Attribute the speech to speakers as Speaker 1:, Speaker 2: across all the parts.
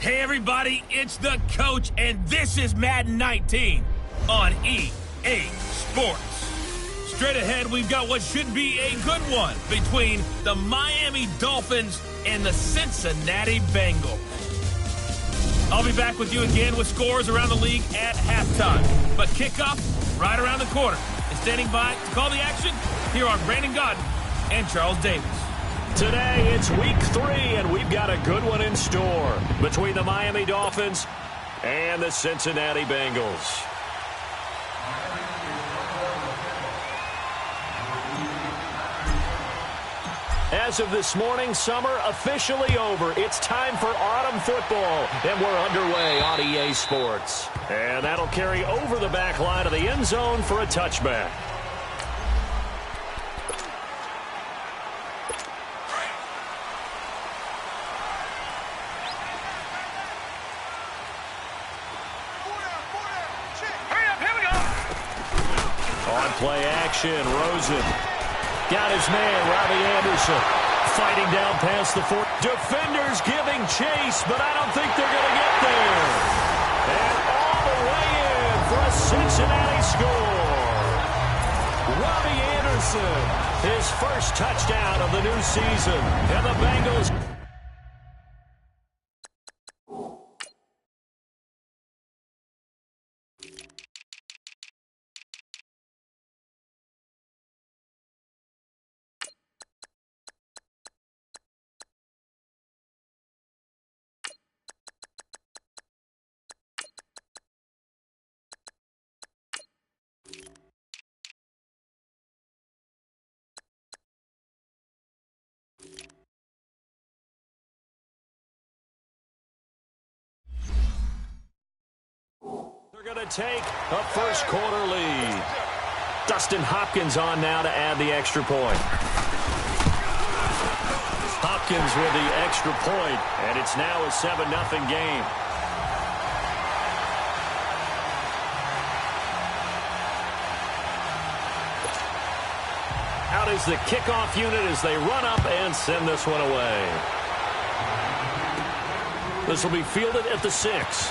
Speaker 1: Hey everybody, it's the coach, and this is Madden 19 on EA Sports. Straight ahead, we've got what should be a good one between the Miami Dolphins and the Cincinnati Bengals. I'll be back with you again with scores around the league at halftime. But kickoff right around the corner. And standing by to call the action, here are Brandon Gaudin and Charles Davis.
Speaker 2: Today, it's week 3, and we've got a good one in store between the Miami Dolphins and the Cincinnati Bengals. As of this morning, summer officially over. It's time for autumn football, and we're underway on EA Sports. And that'll carry over the back line of the end zone for a touchback. On play action, Rosen. Got his man, Robbie Anderson, fighting down past the 4. Defenders giving chase, but I don't think they're going to get there. And all the way in for a Cincinnati score. Robbie Anderson, his first touchdown of the new season. And the Bengals... They're going to take a first quarter lead. Dustin Hopkins on now to add the extra point. Hopkins with the extra point, and it's now a 7-0 game. Out is the kickoff unit as they run up and send this one away. This will be fielded at the 6.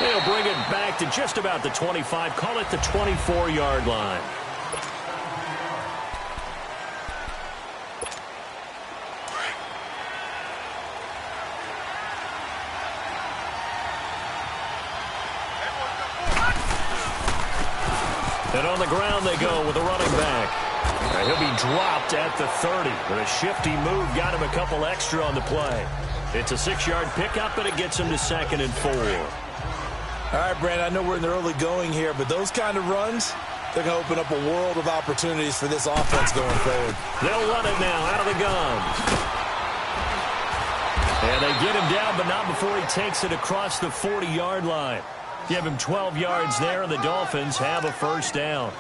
Speaker 2: They'll bring it back to just about the 25. Call it the 24-yard line. And on the ground they go with a running back. And he'll be dropped at the 30. With a shifty move, got him a couple extra on the play. It's a 6-yard pickup, and it gets him to 2nd and 4.
Speaker 3: All right, Brandon, I know we're in the early going here, but those kind of runs, they're going to open up a world of opportunities for this offense going forward.
Speaker 2: They'll run it now out of the gun. And they get him down, but not before he takes it across the 40-yard line. Give him 12 yards there, and the Dolphins have a first down.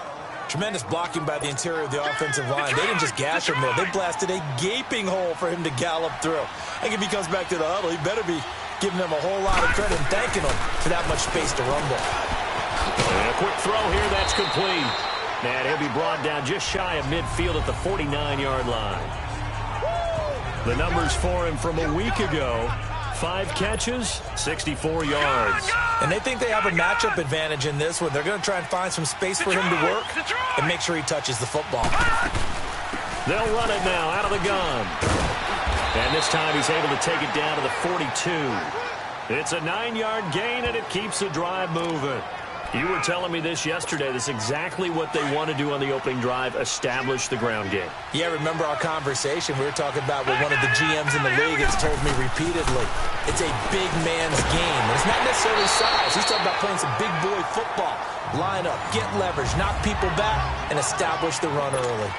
Speaker 3: Tremendous blocking by the interior of the offensive line. They didn't just gash him there. They blasted a gaping hole for him to gallop through. I think if he comes back to the huddle, he better be giving them a whole lot of credit and thanking them for that much space to rumble.
Speaker 2: And a quick throw here, that's complete. And he'll be brought down just shy of midfield at the 49-yard line. The numbers for him from a week ago: 5 catches, 64 yards.
Speaker 3: And they think they have a matchup advantage in this one. They're going to try and find some space for him to work and make sure he touches the football.
Speaker 2: They'll run it now out of the gun. And this time he's able to take it down to the 42. It's a 9-yard gain, and it keeps the drive moving. You were telling me this yesterday. This is exactly what they want to do on the opening drive, establish the ground game.
Speaker 3: Yeah, remember our conversation. We were talking about what one of the GMs in the league has told me repeatedly. It's a big man's game. And it's not necessarily size. He's talking about playing some big boy football. Line up, get leverage, knock people back, and establish the run early.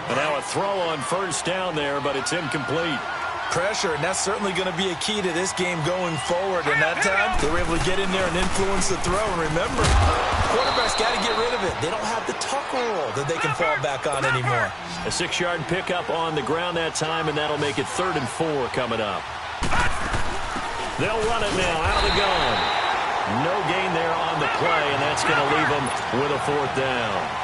Speaker 2: And now a throw on first down there, but it's incomplete.
Speaker 3: Pressure, and that's certainly going to be a key to this game going forward. And that time, they were able to get in there and influence the throw. And remember, quarterbacks got to get rid of it. They don't have the tuck roll that they can fall back on anymore.
Speaker 2: A 6-yard pickup on the ground that time, and that'll make it 3rd and 4 coming up. They'll run it now out of the gun. No gain there on the play, and that's going to leave them with a 4th down.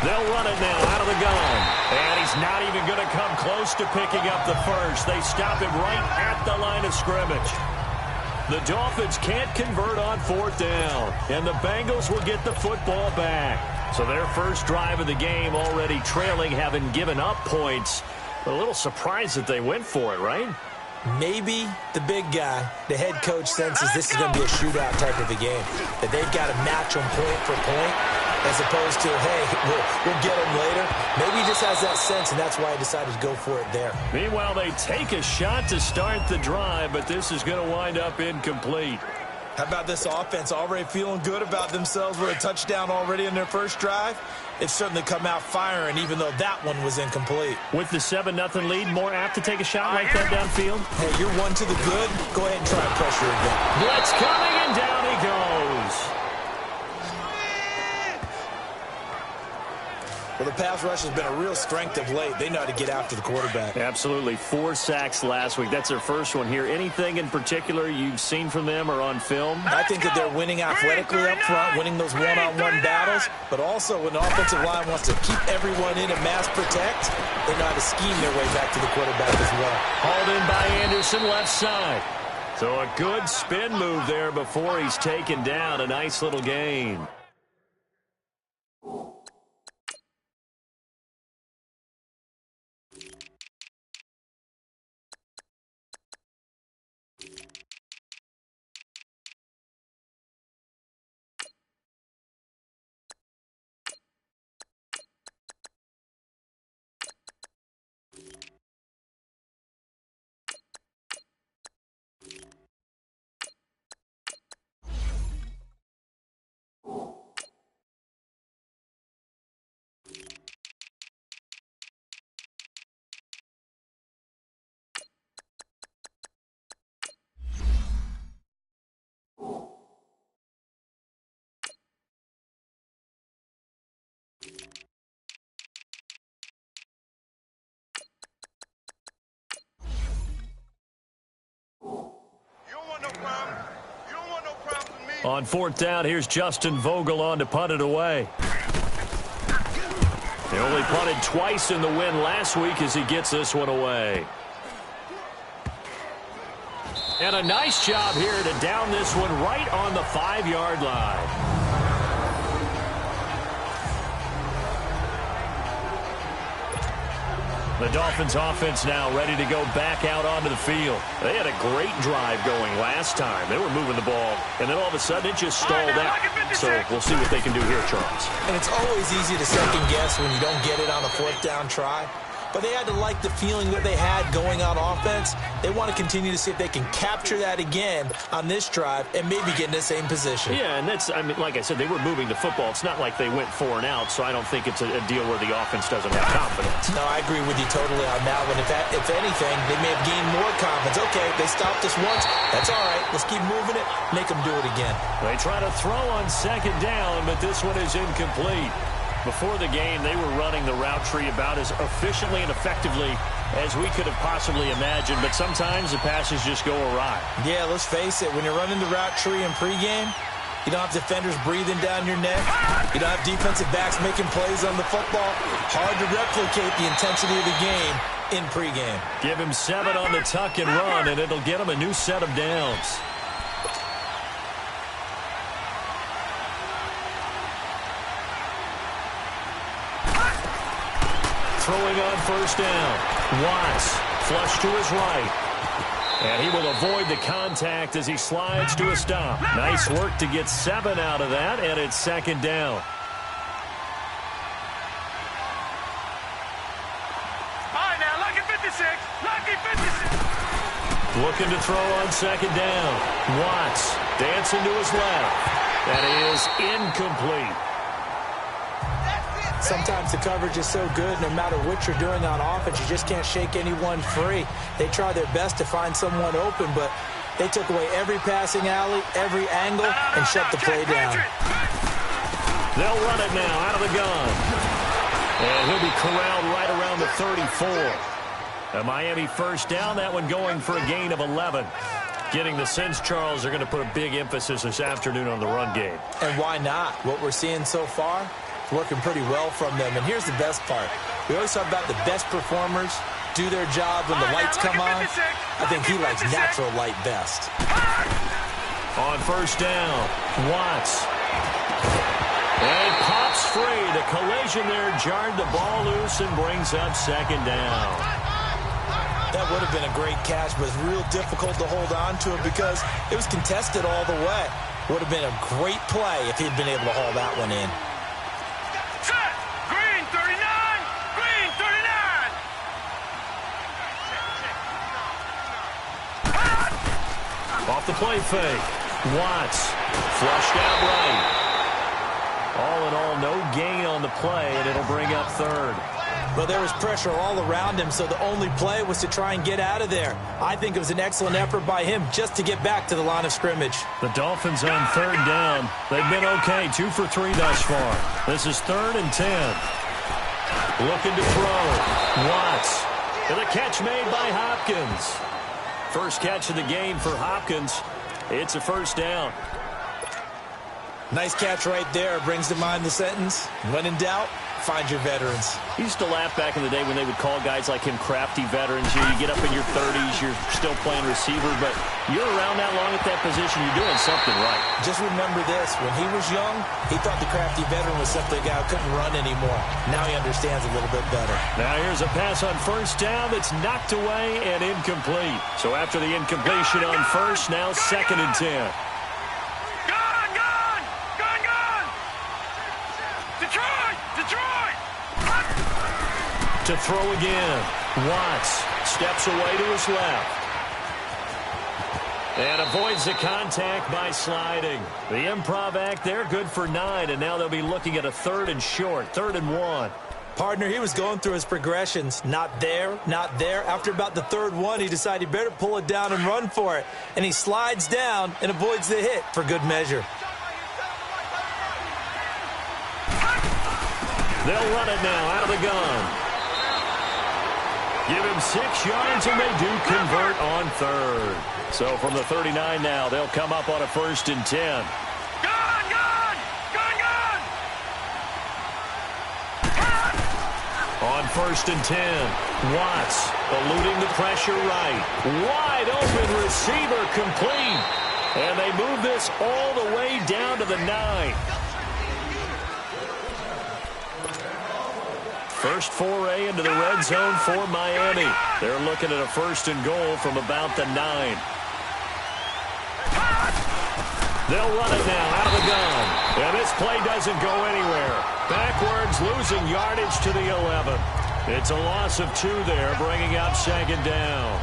Speaker 2: They'll run it now out of the gun. And he's not even going to come close to picking up the first. They stop him right at the line of scrimmage. The Dolphins can't convert on 4th down. And the Bengals will get the football back. So their first drive of the game already trailing, having given up points. But a little surprised that they went for it, right?
Speaker 3: Maybe the big guy, the head coach, senses this is going to be a shootout type of a game. That they've got to match them point for point, as opposed to, hey, we'll get them later. Maybe he just has that sense, and that's why he decided to go for it there.
Speaker 2: Meanwhile, they take a shot to start the drive, but this is going to wind up incomplete.
Speaker 3: How about this offense already feeling good about themselves with a touchdown already in their first drive? It's certainly come out firing, even though that one was incomplete.
Speaker 2: With the 7-0 lead, more apt to take a shot like that downfield?
Speaker 3: Hey, you're one to the good. Go ahead and try pressure again.
Speaker 2: Blitz coming, and down he goes.
Speaker 3: Well, the pass rush has been a real strength of late. They know how to get after the quarterback.
Speaker 2: Absolutely. 4 sacks last week. That's their first one here. Anything in particular you've seen from them or on film?
Speaker 3: I think that they're winning athletically up front, winning those one-on-one battles, but also when the offensive line wants to keep everyone in and mass protect, they know how to scheme their way back to the quarterback as well.
Speaker 2: Hauled in by Anderson, left side. So a good spin move there before he's taken down. A nice little gain. On 4th down, here's Justin Vogel on to punt it away. They only punted twice in the win last week as he gets this one away. And a nice job here to down this one right on the 5-yard line. The Dolphins offense now ready to go back out onto the field. They had a great drive going last time. They were moving the ball, and then all of a sudden it just stalled out. So we'll see what they can do here, Charles.
Speaker 3: And it's always easy to second guess when you don't get it on a 4th down try. But they had to like the feeling that they had going on offense. They want to continue to see if they can capture that again on this drive and maybe get in the same position.
Speaker 2: Yeah, and that's, I mean, like I said, they were moving the football. It's not like they went 4 and out, so I don't think it's a deal where the offense doesn't have confidence.
Speaker 3: No, I agree with you totally on that one. If anything, they may have gained more confidence. Okay, they stopped us once. That's all right. Let's keep moving it. Make them do it again.
Speaker 2: They try to throw on 2nd down, but this one is incomplete. Before the game, they were running the route tree about as efficiently and effectively as we could have possibly imagined, but sometimes the passes just go awry.
Speaker 3: Yeah, let's face it. When you're running the route tree in pregame, you don't have defenders breathing down your neck. You don't have defensive backs making plays on the football. Hard to replicate the intensity of the game in pregame.
Speaker 2: Give him 7 on the tuck and run, and it'll get him a new set of downs. Throwing on 1st down. Watts flush to his right. And he will avoid the contact as he slides to a stop. Nice work to get 7 out of that, and it's 2nd down.
Speaker 4: All right, now, lucky 56. Lucky 56.
Speaker 2: Looking to throw on 2nd down. Watts dancing to his left. That is incomplete.
Speaker 3: Sometimes the coverage is so good, no matter what you're doing on offense, you just can't shake anyone free. They try their best to find someone open, but they took away every passing alley, every angle, and shut the play down.
Speaker 2: They'll run it now out of the gun. And he'll be corralled right around the 34. A Miami 1st down, that one going for a gain of 11. Getting the sense, Charles, they're going to put a big emphasis this afternoon on the run game.
Speaker 3: And why not? What we're seeing so far, working pretty well from them. And here's the best part. We always talk about the best performers do their job when the lights come on. I think he likes natural light best.
Speaker 2: On first down, Watts. And pops free. The collision there jarred the ball loose and brings up second down.
Speaker 3: That would have been a great catch, but it's real difficult to hold on to it because it was contested all the way. Would have been a great play if he'd been able to haul that one in.
Speaker 4: Set. Green 39. Green 39.
Speaker 2: Off the play fake. Watts flushed out right. All in all, no gain on the play, and it'll bring up third.
Speaker 3: Well, there was pressure all around him, so the only play was to try and get out of there. I think it was an excellent effort by him just to get back to the line of scrimmage.
Speaker 2: The Dolphins on third down. They've been okay, 2 for 3 thus far. This is 3rd and 10. Looking to throw. Watts. And the catch made by Hopkins. First catch of the game for Hopkins. It's a first down.
Speaker 3: Nice catch right there. Brings to mind the sentence, when in doubt, find your veterans.
Speaker 2: He used to laugh back in the day when they would call guys like him crafty veterans. You get up in your 30s, you're still playing receiver, but you're around that long at that position, you're doing something right.
Speaker 3: Just remember this. When he was young, he thought the crafty veteran was simply a guy who couldn't run anymore. Now he understands a little bit better.
Speaker 2: Now here's a pass on first down that's knocked away and incomplete. So after the incompletion on first, now 2nd and 10. To throw again. Watts steps away to his left. And avoids the contact by sliding. The improv act there, good for 9, and now they'll be looking at a 3rd and short, 3rd and 1.
Speaker 3: Partner, he was going through his progressions. Not there, not there. After about the 3rd one, he decided he better pull it down and run for it. And he slides down and avoids the hit for good measure.
Speaker 2: They'll run it now out of the gun. Give him 6 yards, and they do convert on 3rd. So from the 39 now, they'll come up on a 1st and 10.
Speaker 4: Gun!
Speaker 2: On 1st and 10, Watts eluding the pressure right. Wide open receiver complete. And they move this all the way down to the 9. First foray into the red zone for Miami. They're looking at a 1st and goal from about the 9. They'll run it now out of the gun. And this play doesn't go anywhere. Backwards, losing yardage to the 11. It's a loss of 2 there, bringing up 2nd down.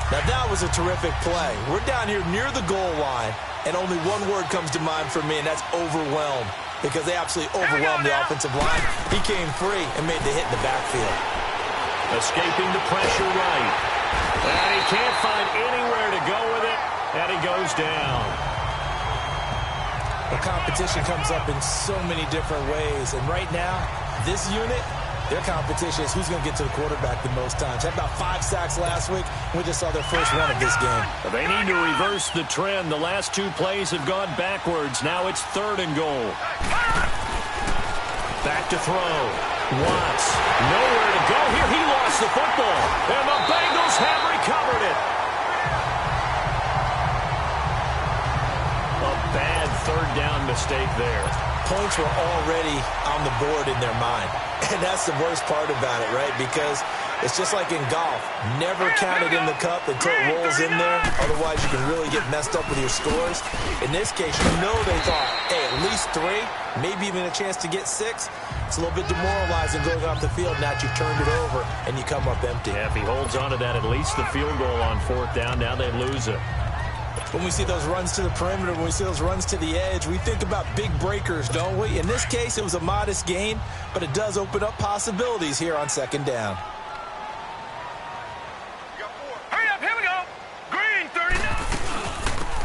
Speaker 3: Now that was a terrific play. We're down here near the goal line, and only one word comes to mind for me, and that's overwhelmed. Because they absolutely overwhelmed the offensive line. He came free and made the hit in the backfield.
Speaker 2: Escaping the pressure right. And he can't find anywhere to go with it, and he goes down.
Speaker 3: The competition comes up in so many different ways, and right now, this unit, their competition is who's going to get to the quarterback the most times. Had about 5 sacks last week. We just saw their first one of this game.
Speaker 2: They need to reverse the trend. The last 2 plays have gone backwards. Now it's 3rd and goal. Back to throw. Watts. Nowhere to go here. He lost the football. And the Bengals have recovered it. A bad 3rd down mistake there.
Speaker 3: Points were already on the board in their mind. And that's the worst part about it, right? Because it's just like in golf. Never count it in the cup until it rolls in there. Otherwise, you can really get messed up with your scores. In this case, you know they thought, hey, at least 3, maybe even a chance to get 6. It's a little bit demoralizing going off the field. Now that you've turned it over and you come up empty.
Speaker 2: Yeah, if he holds on to that, at least the field goal on 4th down. Now they lose it.
Speaker 3: When we see those runs to the perimeter, when we see those runs to the edge, we think about big breakers, don't we? In this case, it was a modest gain, but it does open up possibilities here on 2nd down.
Speaker 4: Hurry up, here we go. Green 39.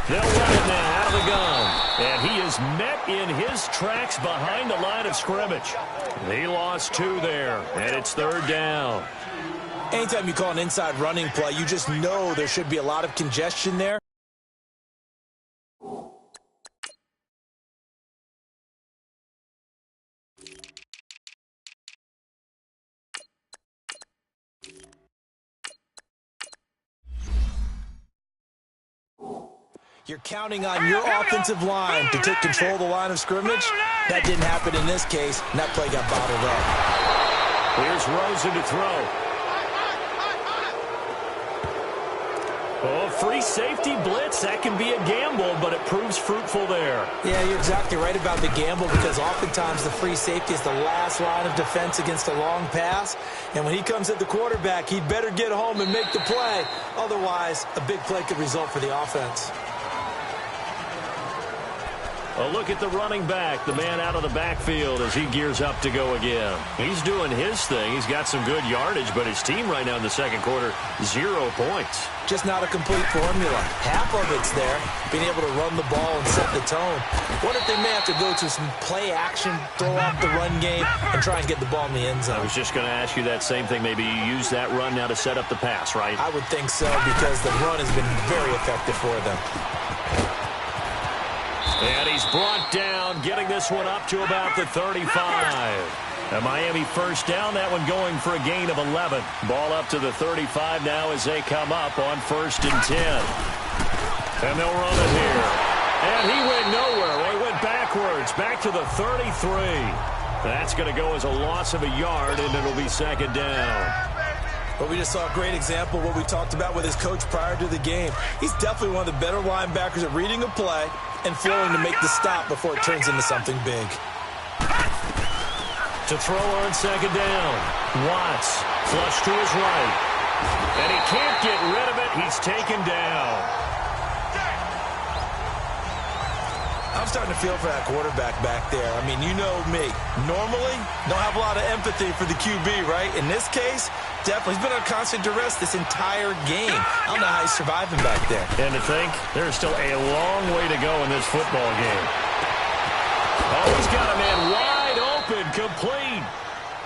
Speaker 2: They'll run it now out of the gun. And he is met in his tracks behind the line of scrimmage. He lost 2 there, and it's 3rd down.
Speaker 3: Anytime you call an inside running play, you just know there should be a lot of congestion there. You're counting on your offensive line to take control of the line of scrimmage. That didn't happen in this case, and that play got bottled up.
Speaker 2: Here's Rosen to throw. Oh, free safety blitz. That can be a gamble, but it proves fruitful there.
Speaker 3: Yeah, you're exactly right about the gamble because oftentimes the free safety is the last line of defense against a long pass. And when he comes at the quarterback, he'd better get home and make the play. Otherwise, a big play could result for the offense.
Speaker 2: A look at the running back, the man out of the backfield as he gears up to go again. He's doing his thing. He's got some good yardage, but his team right now in the second quarter, 0 points.
Speaker 3: Just not a complete formula. Half of it's there, being able to run the ball and set the tone. What if they may have to go to some play action, throw off the run game, and try and get the ball in the end zone?
Speaker 2: I was just going to ask you that same thing. Maybe you use that run now to set up the pass, right?
Speaker 3: I would think so because the run has been very effective for them.
Speaker 2: And he's brought down, getting this one up to about the 35. A Miami first down, that one going for a gain of 11. Ball up to the 35 now as they come up on 1st and 10. And they'll run it here. And he went nowhere. Well, he went backwards, back to the 33. That's going to go as a loss of a yard, and it'll be 2nd down.
Speaker 3: But we just saw a great example of what we talked about with his coach prior to the game. He's definitely one of the better linebackers at reading a play and flowing to make the stop before it turns into something big.
Speaker 2: To throw on 2nd down. Watts, flush to his right. And he can't get rid of it. He's taken down.
Speaker 3: I'm starting to feel for that quarterback back there. I mean, you know me. Normally, don't have a lot of empathy for the QB, right? In this case, definitely. He's been on constant duress this entire game. I don't know how he's surviving back there.
Speaker 2: And to think, there's still a long way to go in this football game. Oh, he's got a man wide open, complete.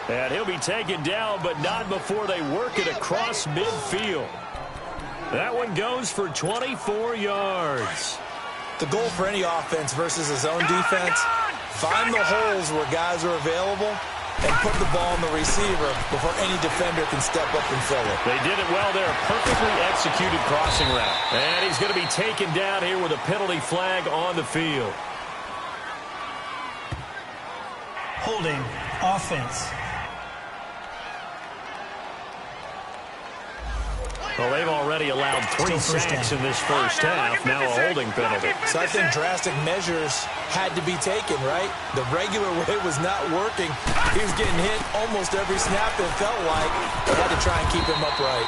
Speaker 2: And he'll be taken down, but not before they work it across midfield. That one goes for 24 yards.
Speaker 3: The goal for any offense versus a zone defense, find the holes where guys are available and put the ball on the receiver before any defender can step up and fill it.
Speaker 2: They did it well there. Perfectly executed crossing route. And he's going to be taken down here with a penalty flag on the field.
Speaker 5: Holding offense.
Speaker 2: Well, they've already allowed 3 sacks in this first half. Now a holding penalty.
Speaker 3: So I think drastic measures had to be taken, right? The regular way was not working. He was getting hit almost every snap, it felt like. They had to try and keep him upright.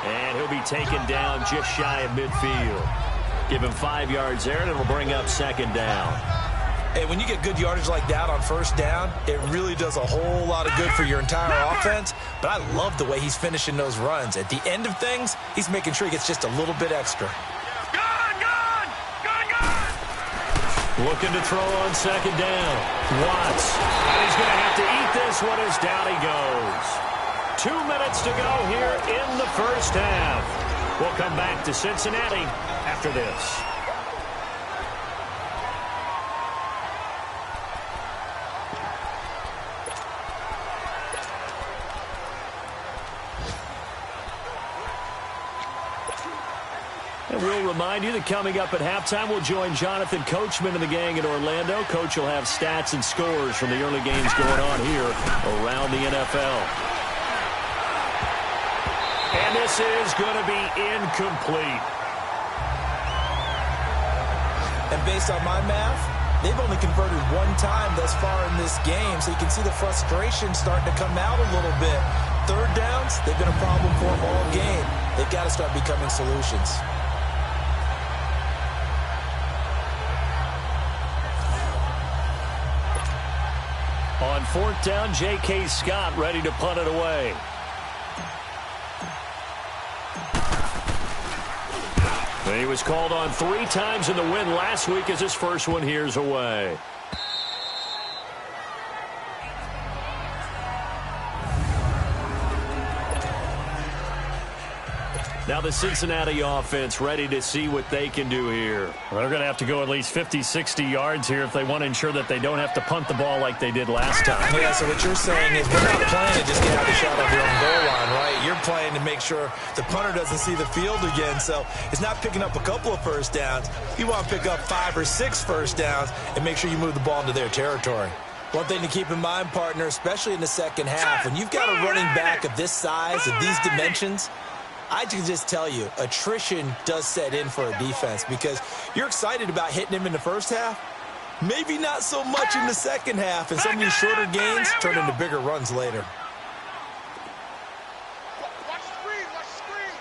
Speaker 2: And he'll be taken down just shy of midfield. Give him 5 yards there, and it'll bring up 2nd down.
Speaker 3: Hey, when you get good yardage like that on 1st down, it really does a whole lot of good for your entire offense. But I love the way he's finishing those runs. At the end of things, he's making sure he gets just a little bit extra.
Speaker 2: Looking to throw on 2nd down. Watts. And he's going to have to eat this one as down he goes. 2 minutes to go here in the first half. We'll come back to Cincinnati after this. And we'll remind you that coming up at halftime, we'll join Jonathan Coachman and the gang in Orlando. Coach will have stats and scores from the early games going on here around the NFL. And this is going to be incomplete.
Speaker 3: And based on my math, they've only converted 1 time thus far in this game, so you can see the frustration starting to come out a little bit. 3rd downs, they've been a problem for them all game. They've got to start becoming solutions.
Speaker 2: On 4th down, J.K. Scott ready to punt it away. He was called on 3 times in the win last week as his first one here's away. Now the Cincinnati offense ready to see what they can do here.
Speaker 6: Well, they're going to have to go at least 50, 60 yards here if they want to ensure that they don't have to punt the ball like they did last time.
Speaker 3: Yeah, so what you're saying is we're not playing to just get out the shot of your own goal line, right? You're playing to make sure the punter doesn't see the field again. So it's not picking up a couple of first downs. You want to pick up 5 or 6 first downs and make sure you move the ball into their territory. One thing to keep in mind, partner, especially in the second half, when you've got a running back of this size, of these dimensions, I can just tell you, attrition does set in for a defense because you're excited about hitting him in the first half. Maybe not so much in the second half, and some of these shorter gains turn into bigger runs later.
Speaker 4: Watch the screen, watch the screen.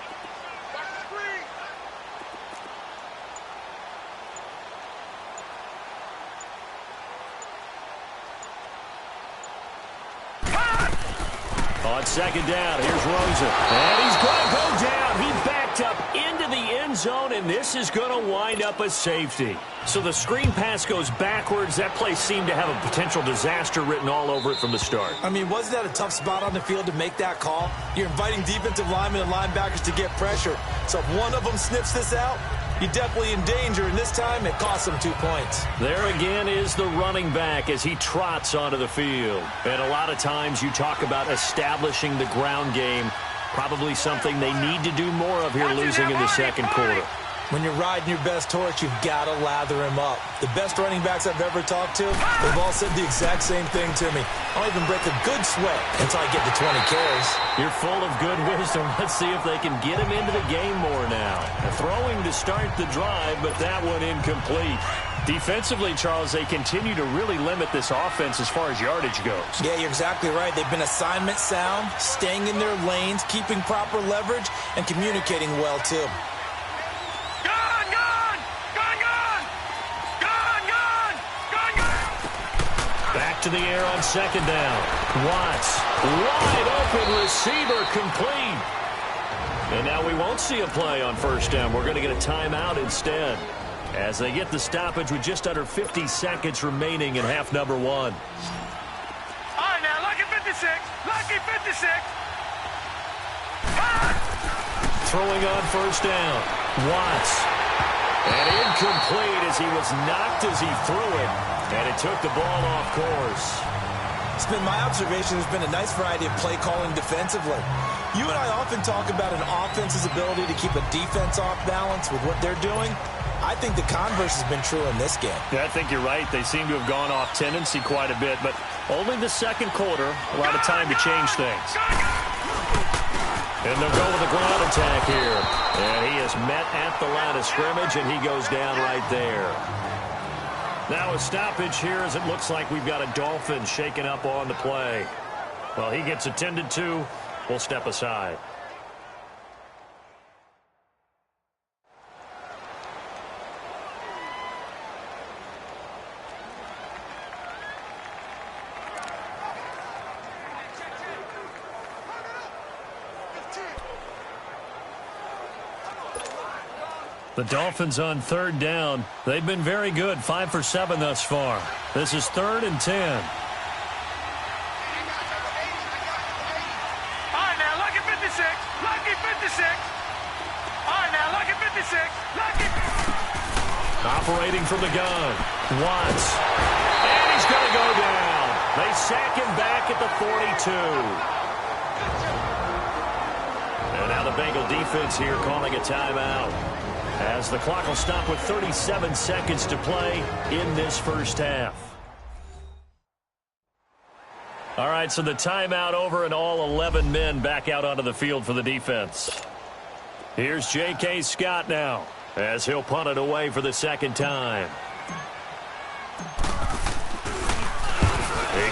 Speaker 4: Watch the screen.
Speaker 2: On second down, here's Rosen. And he's going to go down. He backed up into the end zone, and this is going to wind up a safety. So the screen pass goes backwards. That play seemed to have a potential disaster written all over it from the start.
Speaker 3: I mean, wasn't that a tough spot on the field to make that call? You're inviting defensive linemen and linebackers to get pressure. So if one of them sniffs this out, you're definitely in danger, and this time it costs them 2 points.
Speaker 2: There again is the running back as he trots onto the field. And a lot of times you talk about establishing the ground game, probably something they need to do more of here losing in the second quarter.
Speaker 3: When you're riding your best horse, you've got to lather him up. The best running backs I've ever talked to, they've all said the exact same thing to me. I don't even break a good sweat until I get to 20 carries.
Speaker 2: You're full of good wisdom. Let's see if they can get him into the game more now. Throwing to start the drive, but that one incomplete.
Speaker 6: Defensively, Charles, they continue to really limit this offense as far as yardage goes.
Speaker 3: Yeah, you're exactly right. They've been assignment sound, staying in their lanes, keeping proper leverage, and communicating well, too.
Speaker 2: Back to the air on second down. Watts, wide open receiver, complete. And now we won't see a play on first down. We're going to get a timeout instead as they get the stoppage with just under 50 seconds remaining in half number 1.
Speaker 4: All right, now, lucky 56. Lucky 56.
Speaker 2: Throwing on first down. Watts. And incomplete as he was knocked as he threw it. And it took the ball off course.
Speaker 3: It's been my observation there's been a nice variety of play calling defensively. You and I often talk about an offense's ability to keep a defense off balance with what they're doing. I think the converse has been true in this game.
Speaker 6: Yeah, I think you're right. They seem to have gone off tendency quite a bit, but only the second quarter, a lot of time to change things.
Speaker 2: And they'll go with a ground attack here. And he is met at the line of scrimmage, and he goes down right there. Now a stoppage here as it looks like we've got a Dolphin shaken up on the play. Well, he gets attended to. We'll step aside.
Speaker 6: The Dolphins on third down. They've been very good, 5 for 7 thus far. This is 3rd and 10.
Speaker 4: All right, now, lucky 56. Lucky 56. All right, now, lucky 56. Lucky.
Speaker 2: Operating from the gun. Watts. And he's going to go down. They sack him back at the 42. And now the Bengal defense here calling a timeout, as the clock will stop with 37 seconds to play in this first half.
Speaker 6: All right, so the timeout over and all 11 men back out onto the field for the defense.
Speaker 2: Here's J.K. Scott now, as he'll punt it away for the second time.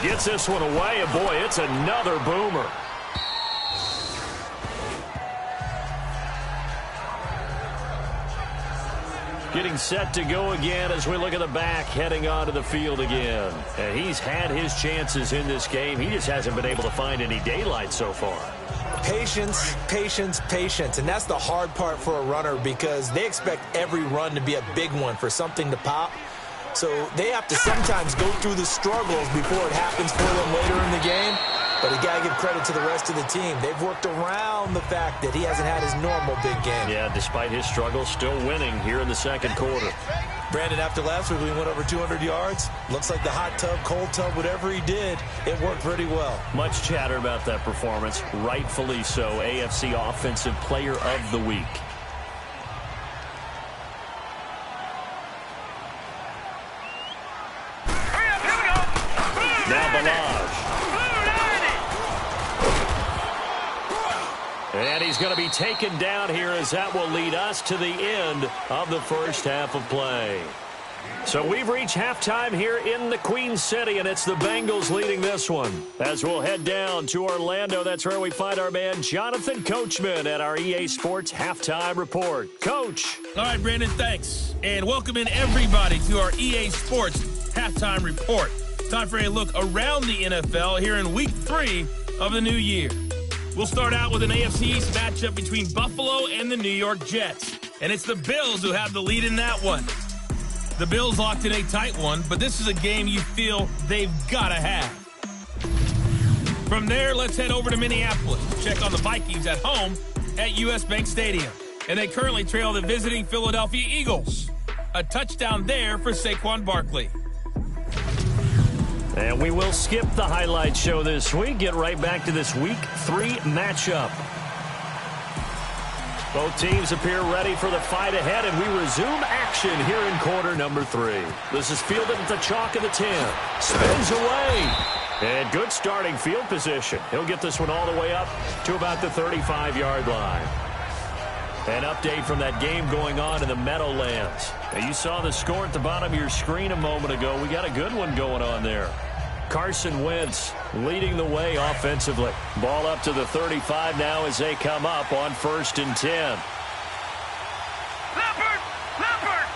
Speaker 2: He gets this one away, and boy, it's another boomer. Getting set to go again as we look at the back heading onto the field again. And he's had his chances in this game. He just hasn't been able to find any daylight so far.
Speaker 3: Patience, patience, patience. And that's the hard part for a runner because they expect every run to be a big one for something to pop. So they have to sometimes go through the struggles before it happens for them later in the game. But you got to give credit to the rest of the team. They've worked around the fact that he hasn't had his normal big game.
Speaker 2: Yeah, despite his struggles, still winning here in the second quarter.
Speaker 3: Brandon, after last week, we went over 200 yards. Looks like the hot tub, cold tub, whatever he did, it worked pretty well.
Speaker 2: Much chatter about that performance. Rightfully so. AFC Offensive Player of the Week. Now Balaj. And he's going to be taken down here as that will lead us to the end of the first half of play. So we've reached halftime here in the Queen City, and it's the Bengals leading this one. As we'll head down to Orlando, that's where we find our man Jonathan Coachman at our EA Sports Halftime Report. Coach.
Speaker 1: All right, Brandon, thanks. And welcome in everybody to our EA Sports Halftime Report. Time for a look around the NFL here in Week 3 of the new year. We'll start out with an AFC East matchup between Buffalo and the New York Jets. And it's the Bills who have the lead in that one. The Bills locked in a tight one, but this is a game you feel they've got to have. From there, let's head over to Minneapolis to check on the Vikings at home at US Bank Stadium. And they currently trail the visiting Philadelphia Eagles. A touchdown there for Saquon Barkley.
Speaker 2: And we will skip the highlight show this week. Get right back to this Week 3 matchup. Both teams appear ready for the fight ahead, and we resume action here in quarter number 3. This is fielded at the chalk of the 10. Spins away. And good starting field position. He'll get this one all the way up to about the 35-yard line. An update from that game going on in the Meadowlands. Now, you saw the score at the bottom of your screen a moment ago. We got a good one going on there. Carson Wentz leading the way offensively. Ball up to the 35 now as they come up on 1st and 10.
Speaker 4: Leopard! Leopard!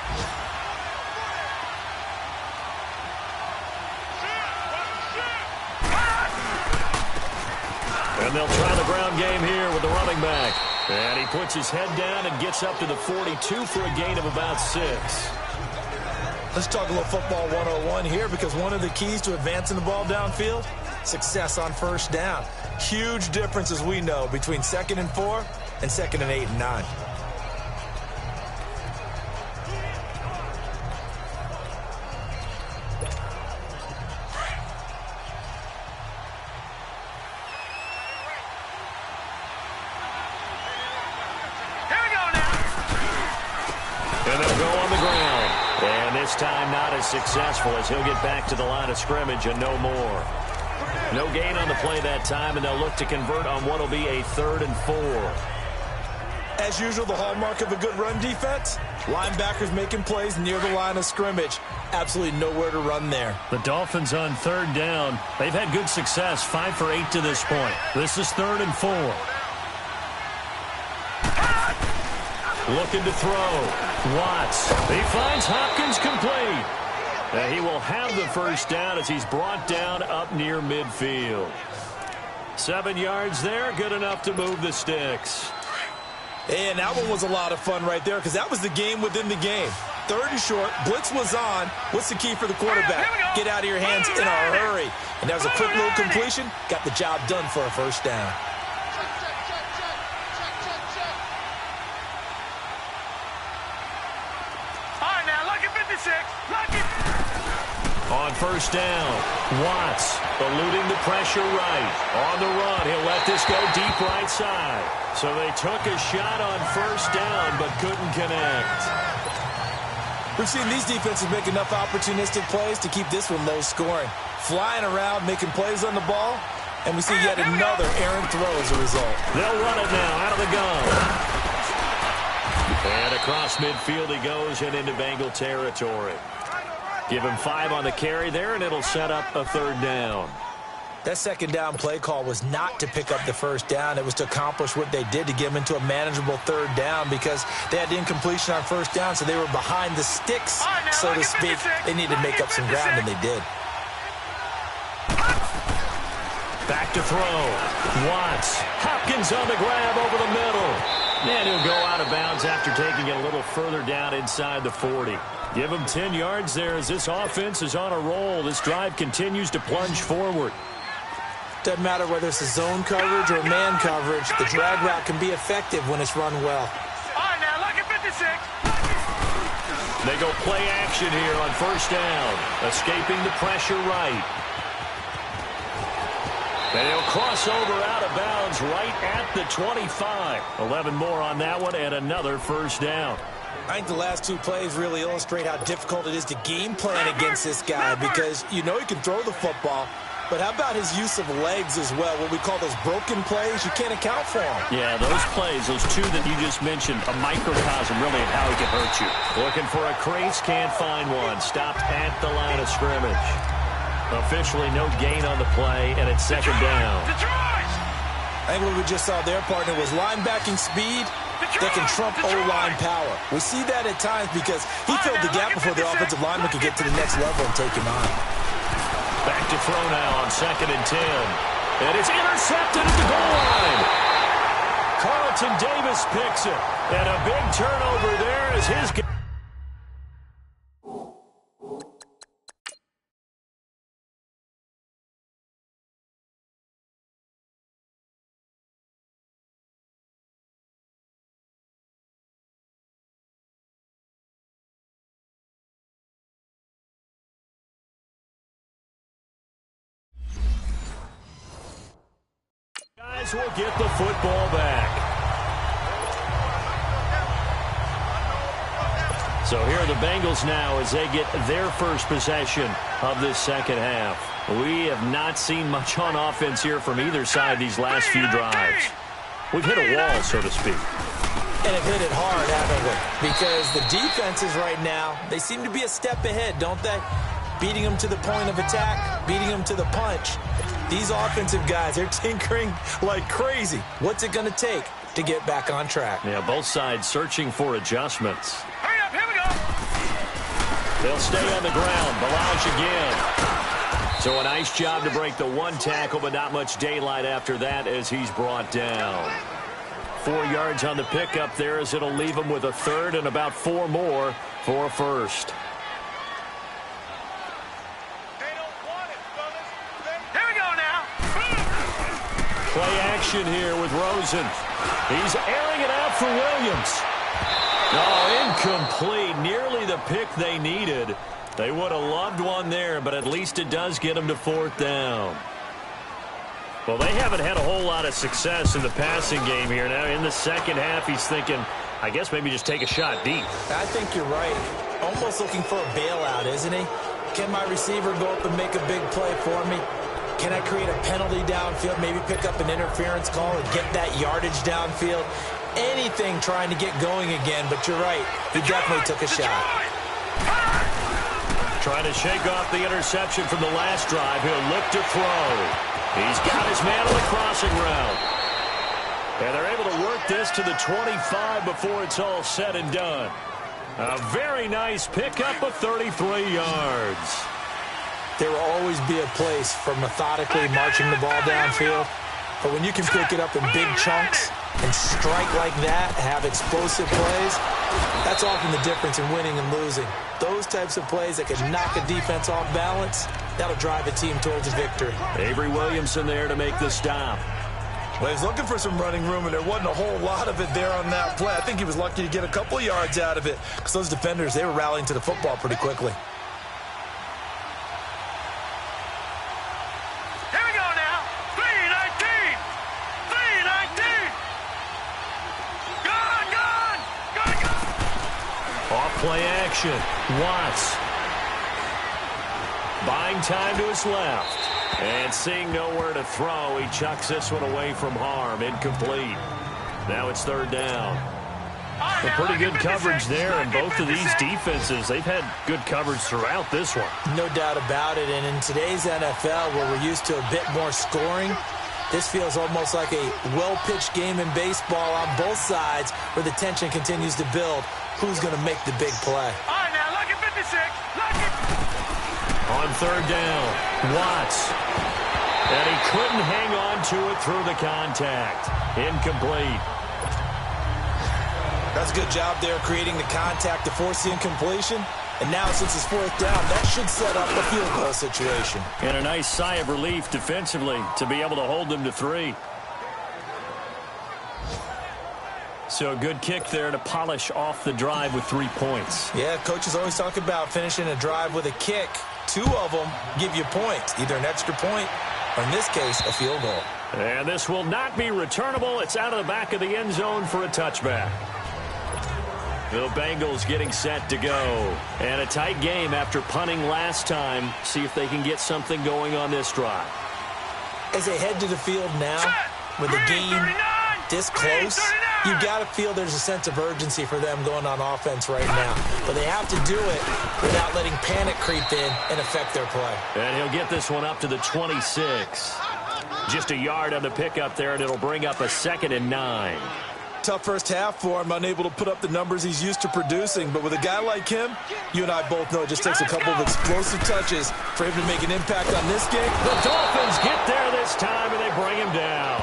Speaker 2: And they'll try the ground game here with the running back. And he puts his head down and gets up to the 42 for a gain of about 6.
Speaker 3: Let's talk a little football 101 here, because one of the keys to advancing the ball downfield, success on first down. Huge difference, as we know, between 2nd and 4 and 2nd and 8 and 9.
Speaker 2: And they'll go on the ground. And this time not as successful, as he'll get back to the line of scrimmage and no more. No gain on the play that time, and they'll look to convert on what will be a 3rd and 4.
Speaker 3: As usual, the hallmark of a good run defense, linebackers making plays near the line of scrimmage. Absolutely nowhere to run there.
Speaker 2: The Dolphins on 3rd down. They've had good success, 5 for 8 to this point. This is 3rd and 4. Looking to throw. Watts. He finds Hopkins complete. And he will have the first down as he's brought down up near midfield. 7 yards there, good enough to move the sticks.
Speaker 3: And that one was a lot of fun right there, because that was the game within the game. 3rd and short, blitz was on. What's the key for the quarterback? Get out of your hands in a hurry. And that was a quick little completion. Got the job done for a first down.
Speaker 2: On first down, Watts eluding the pressure right. On the run, he'll let this go deep right side. So they took a shot on first down but couldn't connect.
Speaker 3: We've seen these defenses make enough opportunistic plays to keep this one low scoring. Flying around, making plays on the ball, and we see yet another errant throw as a result.
Speaker 2: They'll run it now out of the gun. And across midfield he goes and into Bengal territory. Give him 5 on the carry there, and it'll set up a 3rd down.
Speaker 3: That 2nd down play call was not to pick up the first down. It was to accomplish what they did, to get them into a manageable 3rd down, because they had incompletion on first down, so they were behind the sticks, so to speak. They needed to make up some ground, and they did.
Speaker 2: Back to throw. Watts. Hopkins on the grab over the middle. And he'll go out of bounds after taking it a little further down inside the 40. Give him 10 yards there as this offense is on a roll. This drive continues to plunge forward.
Speaker 3: Doesn't matter whether it's a zone coverage or man coverage, the drag route can be effective when it's run well.
Speaker 4: All right, now, look at 56.
Speaker 2: They go play action here on first down. Escaping the pressure right. And he'll cross over out of bounds right at the 25. 11 more on that one and another first down.
Speaker 3: I think the last two plays really illustrate how difficult it is to game plan against this guy because you know he can throw the football, but how about his use of legs as well? What we call those broken plays, you can't account for them.
Speaker 2: Yeah, those plays, those two that you just mentioned, a microcosm really of how he can hurt you. Looking for a crease, can't find one. Stopped at the line of scrimmage. Officially no gain on the play, and it's second down.
Speaker 3: I think what we just saw their partner was linebacking speed that can trump O-line power. We see that at times because he filled the gap before the offensive lineman could get to the next level and take him on.
Speaker 2: Back to throw now on 2nd and 10. And it's intercepted at the goal line. Carlton Davis picks it. And a big turnover there as his... will get the football back. So here are the Bengals now as they get their first possession of this second half. We have not seen much on offense here from either side these last few drives. We've hit a wall, so to speak.
Speaker 3: And have hit it hard, haven't we? Because the defenses right now, they seem to be a step ahead, don't they? Beating them to the point of attack, beating them to the punch. These offensive guys, they're tinkering like crazy. What's it going to take to get back on track?
Speaker 2: Yeah, both sides searching for adjustments.
Speaker 4: Hurry up, here we go.
Speaker 2: They'll stay on the ground. Ballage again. So a nice job to break the one tackle, but not much daylight after that as he's brought down. 4 yards on the pickup there as it'll leave him with a third and about 4 more for a first. Play action here with Rosen. He's airing it out for Williams. Oh, incomplete. Nearly the pick they needed. They would have loved one there, but at least it does get them to 4th down. Well, they haven't had a whole lot of success in the passing game here. Now, in the second half, he's thinking, I guess maybe just take a shot deep.
Speaker 3: I think you're right. Almost looking for a bailout, isn't he? Can my receiver go up and make a big play for me? Can I create a penalty downfield, maybe pick up an interference call and get that yardage downfield? Anything trying to get going again, but you're right. He definitely took a shot.
Speaker 2: Trying to shake off the interception from the last drive. He'll look to throw. He's got his man on the crossing route. And they're able to work this to the 25 before it's all said and done. A very nice pickup of 33 yards.
Speaker 3: There will always be a place for methodically marching the ball downfield. But when you can pick it up in big chunks and strike like that, have explosive plays, that's often the difference in winning and losing. Those types of plays that can knock a defense off balance, that'll drive a team towards a victory.
Speaker 2: Avery Williamson there to make the stop.
Speaker 3: Well, he was looking for some running room, and there wasn't a whole lot of it there on that play. I think he was lucky to get a couple of yards out of it because those defenders, they were rallying to the football pretty quickly.
Speaker 2: Play action. Watts. Buying time to his left. And seeing nowhere to throw, he chucks this one away from harm. Incomplete. Now it's 3rd down. A pretty good coverage there, and both of these defenses, they've had good coverage throughout this one.
Speaker 3: No doubt about it, and in today's NFL, where we're used to a bit more scoring, this feels almost like a well-pitched game in baseball on both sides where the tension continues to build. Who's going to make the big play?
Speaker 4: All right, now, look at 56. Look at...
Speaker 2: On 3rd down, Watts. And he couldn't hang on to it through the contact. Incomplete.
Speaker 3: That's a good job there creating the contact to force the incompletion. And now, since it's fourth down, that should set up a field goal situation.
Speaker 6: And a nice sigh of relief defensively to be able to hold them to 3. So a good kick there to polish off the drive with 3 points.
Speaker 3: Yeah, coaches always talk about finishing a drive with a kick. 2 of them give you points, either an extra point or, in this case, a field goal.
Speaker 6: And this will not be returnable. It's out of the back of the end zone for a touchback. The Bengals getting set to go. And a tight game after punting last time. See if they can get something going on this drive.
Speaker 3: As they head to the field now, with the game this close, you've got to feel there's a sense of urgency for them going on offense right now. But they have to do it without letting panic creep in and affect their play.
Speaker 6: And he'll get this one up to the 26. Just a yard on the pickup there, and it'll bring up a 2nd and 9.
Speaker 3: Tough first half for him, unable to put up the numbers he's used to producing. But with a guy like him, you and I both know it just takes a couple of explosive touches for him to make an impact on this game.
Speaker 6: The Dolphins get there this time, and they bring him down.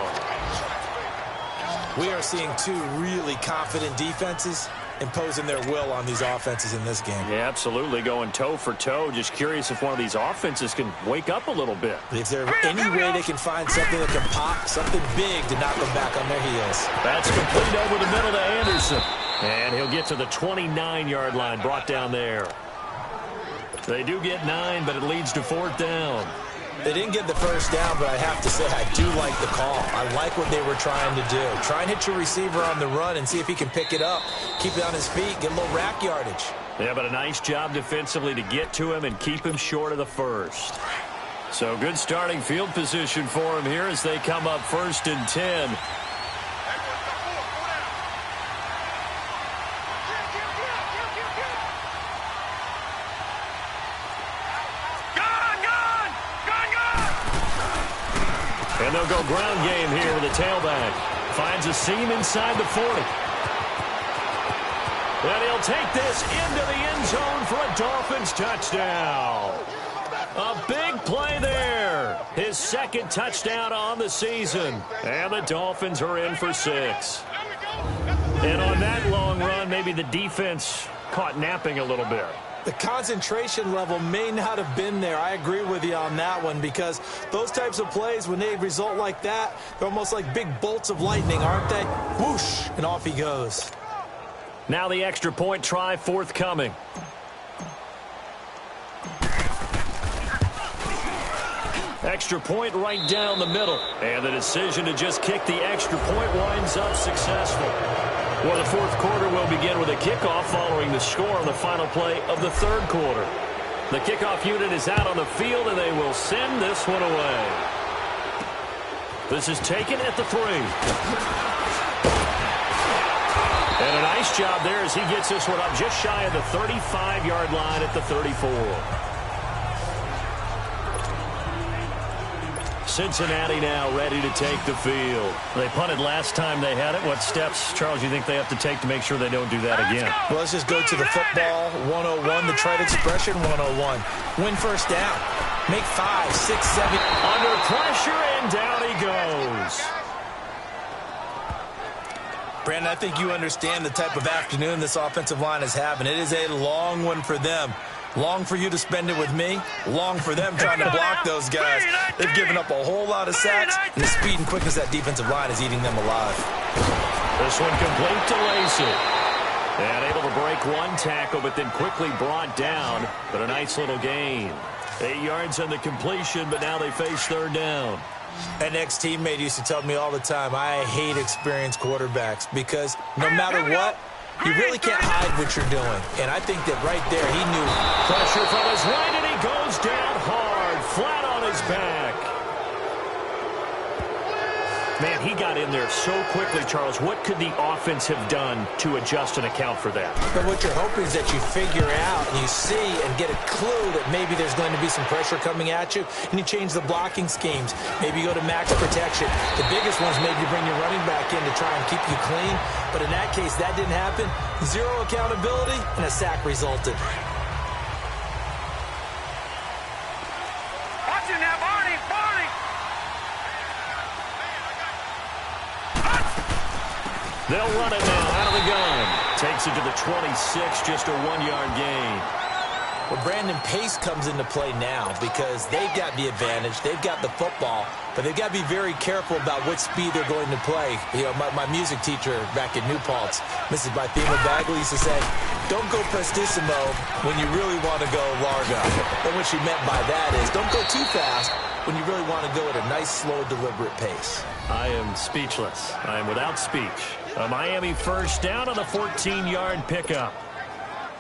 Speaker 3: We are seeing 2 really confident defenses imposing their will on these offenses in this game.
Speaker 6: Yeah, absolutely, going toe for toe. Just curious if one of these offenses can wake up a little bit.
Speaker 3: If there's any way they can find something that can pop, something big to knock them back on their heels.
Speaker 6: That's complete over the middle to Anderson. And he'll get to the 29-yard line, brought down there. They do get 9, but it leads to 4th down.
Speaker 3: They didn't get the first down, but I have to say I do like the call. I like what they were trying to do. Try and hit your receiver on the run and see if he can pick it up. Keep it on his feet, get a little rack yardage.
Speaker 6: Yeah, but a nice job defensively to get to him and keep him short of the first. So good starting field position for him here as they come up 1st and 10. And they'll go ground game here with a tailback. Finds a seam inside the 40. And he'll take this into the end zone for a Dolphins touchdown. A big play there. His 2nd touchdown on the season. And the Dolphins are in for 6. And on that long run, maybe the defense caught napping a little bit.
Speaker 3: The concentration level may not have been there. I agree with you on that one because those types of plays, when they result like that, they're almost like big bolts of lightning, aren't they? Whoosh, and off he goes.
Speaker 6: Now the extra point try forthcoming. Extra point right down the middle. And the decision to just kick the extra point winds up successful. Well, the 4th quarter will begin with a kickoff following the score on the final play of the 3rd quarter. The kickoff unit is out on the field, and they will send this one away. This is taken at the 3. And a nice job there as he gets this one up just shy of the 35-yard line at the 34. Cincinnati now ready to take the field. They punted last time they had it. What steps, Charles, you think they have to take to make sure they don't do that again?
Speaker 3: Well, let's just go to the football 101, the trite expression 101. Win first down. Make 5, 6, 7.
Speaker 6: Under pressure, and down he goes.
Speaker 3: Brandon, I think you understand the type of afternoon this offensive line is having. It is a long one for them. Long for you to spend it with me. Long for them trying to block those guys. They've given up a whole lot of sacks, and the speed and quickness of that defensive line is eating them alive.
Speaker 6: This one complete to Lacy. And able to break one tackle, but then quickly brought down. But a nice little gain. 8 yards on the completion, but now they face 3rd down.
Speaker 3: An ex-teammate used to tell me all the time, I hate experienced quarterbacks because no matter what, you really can't hide what you're doing. And I think that right there, he knew.
Speaker 6: Pressure from his right, and he goes down hard, flat on his back. Man, he got in there so quickly, Charles. What could the offense have done to adjust and account for that?
Speaker 3: But what you're hoping is that you figure out and you see and get a clue that maybe there's going to be some pressure coming at you, and you change the blocking schemes. Maybe you go to max protection. The biggest one's maybe you bring your running back in to try and keep you clean. But in that case, that didn't happen. 0 accountability, and a sack resulted.
Speaker 4: Watch it now, Barney, Barney.
Speaker 6: They'll run it now out of the gun. Takes it to the 26, just a 1-yard gain.
Speaker 3: Well, Brandon, pace comes into play now because they've got the advantage. They've got the football, but they've got to be very careful about what speed they're going to play. You know, my music teacher back at New Paltz, Mrs. Bythema Bagley, used to say, don't go prestissimo when you really want to go largo. And what she meant by that is don't go too fast when you really want to go at a nice, slow, deliberate pace.
Speaker 6: I am speechless. I am without speech. A Miami first down on the 14-yard pickup.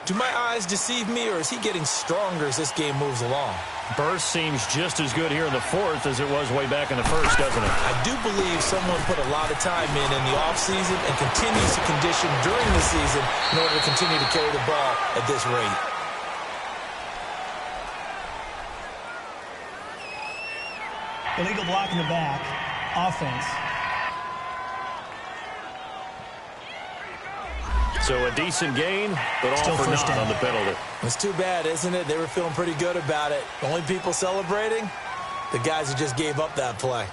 Speaker 3: Do my eyes deceive me, or is he getting stronger as this game moves along?
Speaker 6: Burst seems just as good here in the fourth as it was way back in the first, doesn't it?
Speaker 3: I do believe someone put a lot of time in the offseason and continues to condition during the season in order to continue to carry the ball at this rate.
Speaker 5: Illegal block in the back. Offense.
Speaker 6: So a decent gain, but all
Speaker 5: Still
Speaker 6: for
Speaker 5: first
Speaker 6: naught
Speaker 5: down
Speaker 6: on the penalty.
Speaker 3: It's too bad, isn't it? They were feeling pretty good about it. The only people celebrating? The guys who just gave up that play.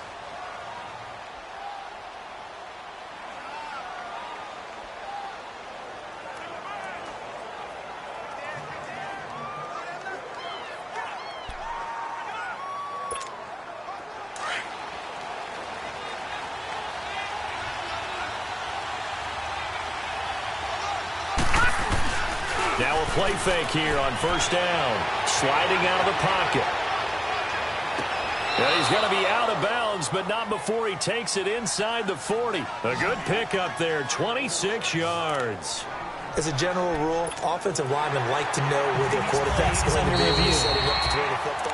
Speaker 6: Now a play fake here on first down. Sliding out of the pocket. And he's going to be out of bounds, but not before he takes it inside the 40. A good pickup there, 26 yards.
Speaker 3: As a general rule, offensive linemen like to know where their quarterback's going to be setting up to throw the football.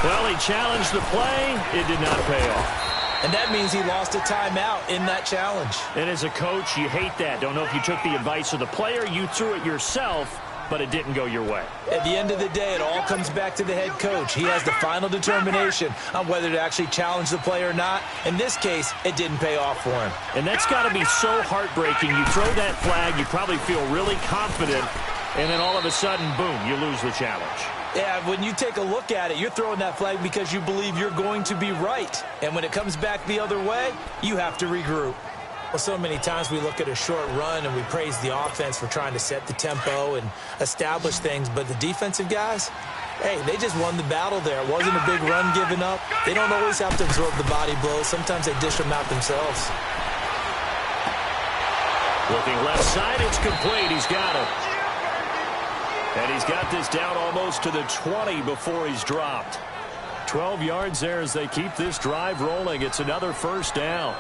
Speaker 6: Well, he challenged the play. It did not pay off.
Speaker 3: And that means he lost a timeout in that challenge.
Speaker 6: And as a coach, you hate that. Don't know if you took the advice of the player. You threw it yourself, but it didn't go your way.
Speaker 3: At the end of the day, it all comes back to the head coach. He has the final determination on whether to actually challenge the play or not. In this case, it didn't pay off for him.
Speaker 6: And that's got to be so heartbreaking. You throw that flag, you probably feel really confident, and then all of a sudden, boom, you lose the challenge.
Speaker 3: Yeah, when you take a look at it, you're throwing that flag because you believe you're going to be right. And when it comes back the other way, you have to regroup. Well, so many times we look at a short run and we praise the offense for trying to set the tempo and establish things. But the defensive guys, hey, they just won the battle there. It wasn't a big run given up. They don't always have to absorb the body blows. Sometimes they dish them out themselves.
Speaker 6: Looking left side, it's complete. He's got it. And he's got this down almost to the 20 before he's dropped. 12 yards there as they keep this drive rolling. It's another first down.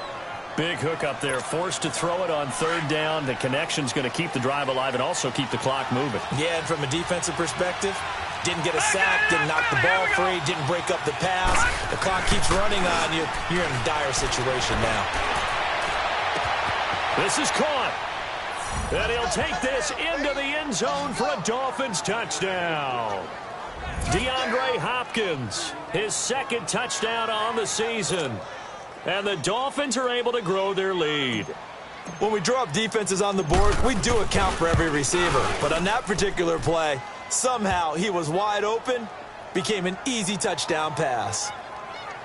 Speaker 6: Big hook up there, forced to throw it on third down. The connection's going to keep the drive alive and also keep the clock moving.
Speaker 3: Yeah, and from a defensive perspective, didn't get a sack, didn't knock the ball free, didn't break up the pass. The clock keeps running on you. You're in a dire situation now.
Speaker 6: This is caught. And he'll take this into the end zone for a Dolphins touchdown. DeAndre Hopkins, his second touchdown on the season. And the Dolphins are able to grow their lead.
Speaker 3: When we draw up defenses on the board, we do account for every receiver. But on that particular play, somehow he was wide open, became an easy touchdown pass.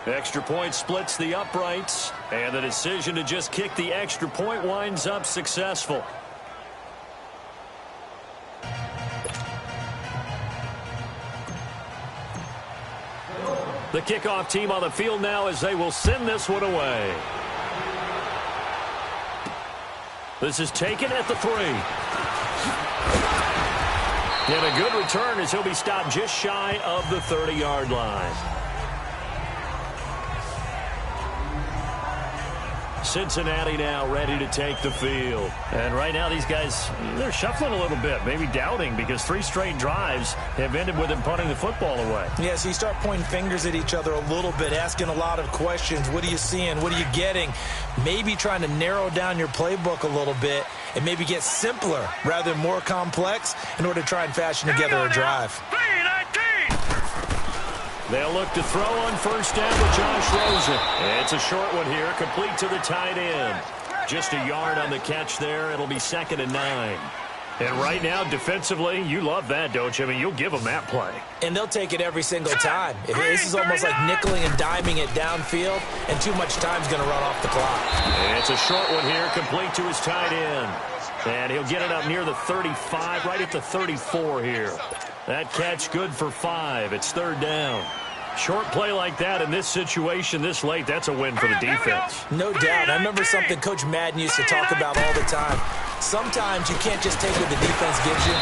Speaker 6: Extra point splits the uprights, and the decision to just kick the extra point winds up successful. The kickoff team on the field now as they will send this one away. This is taken at the 3. And a good return as he'll be stopped just shy of the 30-yard line. Cincinnati now ready to take the field. And right now these guys, they're shuffling a little bit, maybe doubting, because 3 straight drives have ended with them punting the football away.
Speaker 3: Yeah, so you start pointing fingers at each other a little bit, asking a lot of questions. What are you seeing? What are you getting? Maybe trying to narrow down your playbook a little bit and maybe get simpler rather than more complex in order to try and fashion together a drive.
Speaker 6: They'll look to throw on first down to Josh Rosen. It's a short one here, complete to the tight end. Just a yard on the catch there. It'll be 2nd and 9. And right now, defensively, you love that, don't you? I mean, you'll give them that play.
Speaker 3: And they'll take it every single time. This is almost like nickeling and diming it downfield, and too much time's going to run off the clock.
Speaker 6: And it's a short one here, complete to his tight end. And he'll get it up near the 35, right at the 34 here. That catch good for 5. It's third down. Short play like that in this situation this late, that's a win for the defense.
Speaker 3: No doubt. I remember something Coach Madden used to talk about all the time. Sometimes you can't just take what the defense gives you.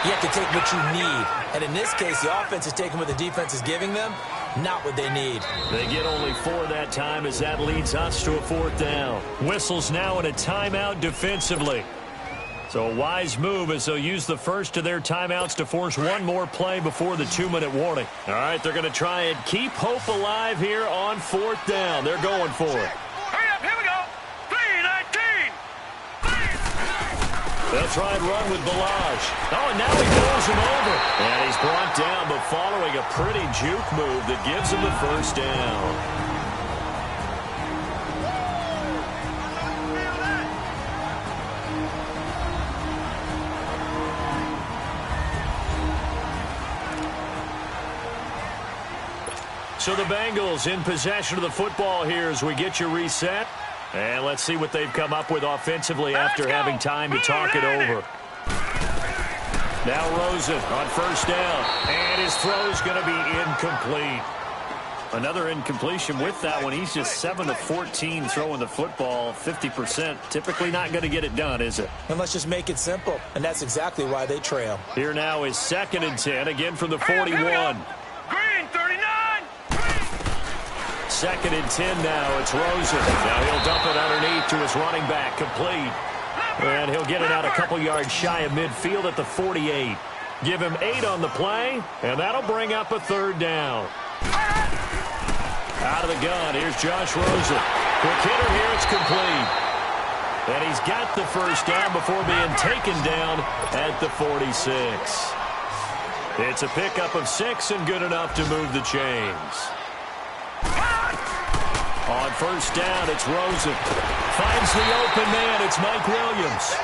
Speaker 3: You have to take what you need. And in this case, the offense is taking what the defense is giving them, not what they need.
Speaker 6: They get only 4 that time as that leads us to a fourth down. Whistles now in a timeout defensively. So a wise move as they'll use the first of their timeouts to force one more play before the 2-minute warning. All right, they're going to try and keep hope alive here on fourth down. They're going for it.
Speaker 4: Hurry up, here we go. 3-19.
Speaker 6: They'll try and run with Balaj. Oh, and now he throws him over. And he's brought down, but following a pretty juke move that gives him the first down. So the Bengals in possession of the football here as we get you reset. And let's see what they've come up with offensively after having time to talk it over. Now Rosen on first down. And his throw's going to be incomplete. Another incompletion with that one. He's just 7 of 14 throwing the football, 50%. Typically not going to get it done, is it?
Speaker 3: And let's just make it simple. And that's exactly why they trail.
Speaker 6: Here now is 2nd and 10, again from the 41.
Speaker 4: Green, 39.
Speaker 6: 2nd and 10 now. It's Rosen. Now he'll dump it underneath to his running back. Complete. And he'll get it out a couple yards shy of midfield at the 48. Give him 8 on the play, and that'll bring up a third down. Out of the gun, here's Josh Rosen. Quick hitter here, it's complete. And he's got the first down before being taken down at the 46. It's a pickup of 6 and good enough to move the chains. On first down, it's Rosen. Finds the open man. It's Mike Williams.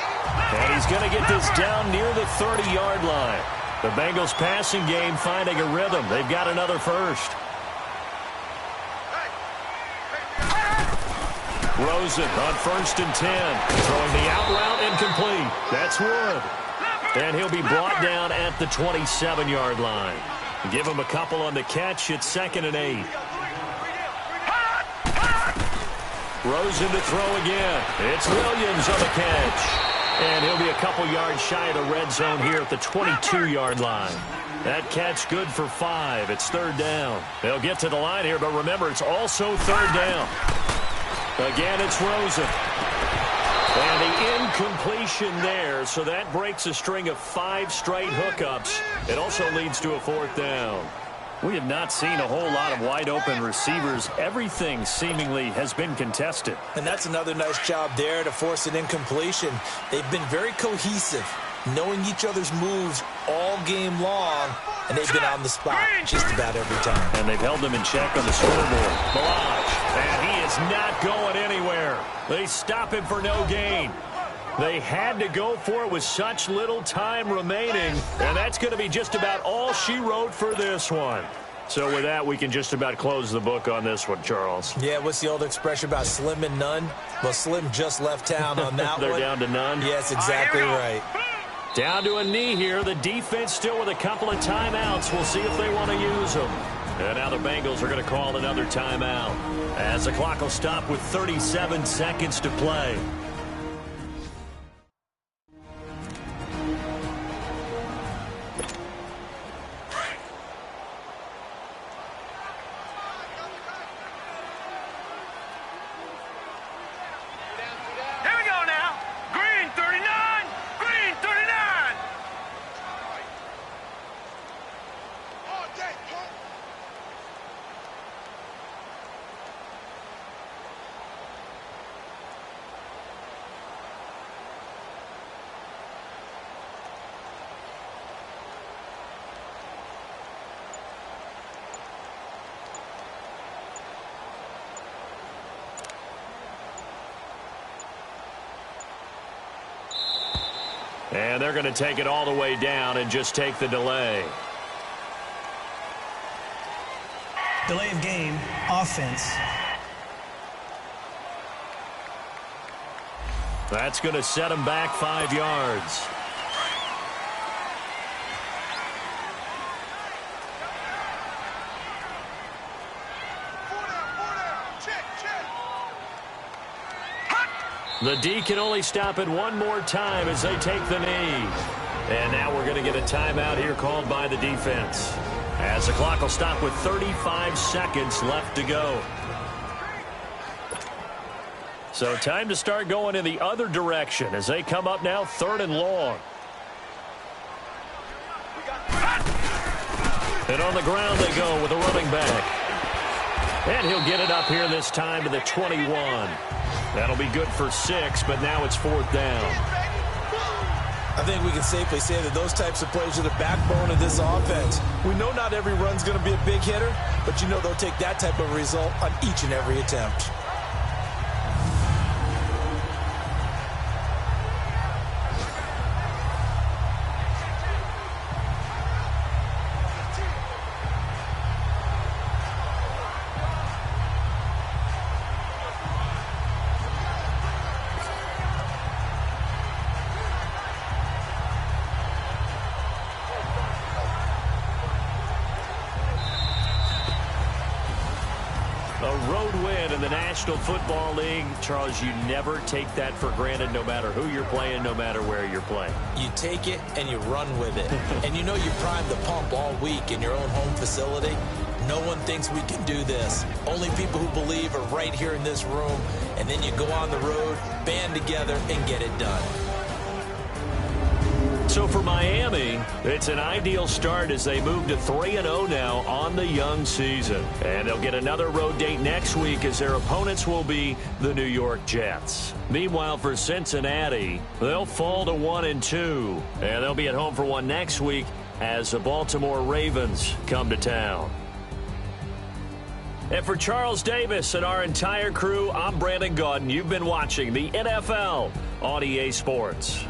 Speaker 6: And he's going to get this down near the 30-yard line. The Bengals passing game finding a rhythm. They've got another first. Rosen on 1st and 10. Throwing the out route incomplete. That's Wood. And he'll be brought down at the 27-yard line. Give him a couple on the catch. It's 2nd and 8. Rosen to throw again. It's Williams on the catch. And he'll be a couple yards shy of the red zone here at the 22-yard line. That catch good for 5. It's third down. They'll get to the line here, but remember, it's also third down. Again, it's Rosen. And the incompletion there, so that breaks a string of 5 straight hookups. It also leads to a fourth down. We have not seen a whole lot of wide-open receivers. Everything seemingly has been contested.
Speaker 3: And that's another nice job there to force an incompletion. They've been very cohesive, knowing each other's moves all game long, and they've been on the spot just about every time.
Speaker 6: And they've held them in check on the scoreboard. Balaj, and he is not going anywhere. They stop him for no gain. They had to go for it with such little time remaining, and that's going to be just about all she wrote for this one. So with that, we can just about close the book on this one, Charles.
Speaker 3: Yeah, what's the old expression about slim and none? Well, Slim just left town on that
Speaker 6: They're
Speaker 3: one.
Speaker 6: down to none?
Speaker 3: Yes, exactly right.
Speaker 6: Down to a knee here. The defense still with a couple of timeouts. We'll see if they want to use them. And now the Bengals are going to call another timeout as the clock will stop with 37 seconds to play. And they're going to take it all the way down and just take the delay.
Speaker 5: Delay of game, offense.
Speaker 6: That's going to set him back 5 yards. The D can only stop it one more time as they take the knee. And now we're going to get a timeout here called by the defense, as the clock will stop with 35 seconds left to go. So time to start going in the other direction as they come up now 3rd and long. And on the ground they go with a running back. And he'll get it up here this time to the 21. That'll be good for 6, but now it's 4th down.
Speaker 3: I think we can safely say that those types of plays are the backbone of this offense. We know not every run's going to be a big hitter, but you know they'll take that type of result on each and every attempt.
Speaker 6: National Football League, Charles, you never take that for granted no matter who you're playing, no matter where you're playing.
Speaker 3: You take it and you run with it. And you know you primed the pump all week in your own home facility. No one thinks we can do this. Only people who believe are right here in this room. And then you go on the road, band together, and get it done.
Speaker 6: So for Miami, it's an ideal start as they move to 3-0 now on the young season. And they'll get another road date next week as their opponents will be the New York Jets. Meanwhile, for Cincinnati, they'll fall to 1-2. And they'll be at home for one next week as the Baltimore Ravens come to town. And for Charles Davis and our entire crew, I'm Brandon Gaudin. You've been watching the NFL on EA Sports.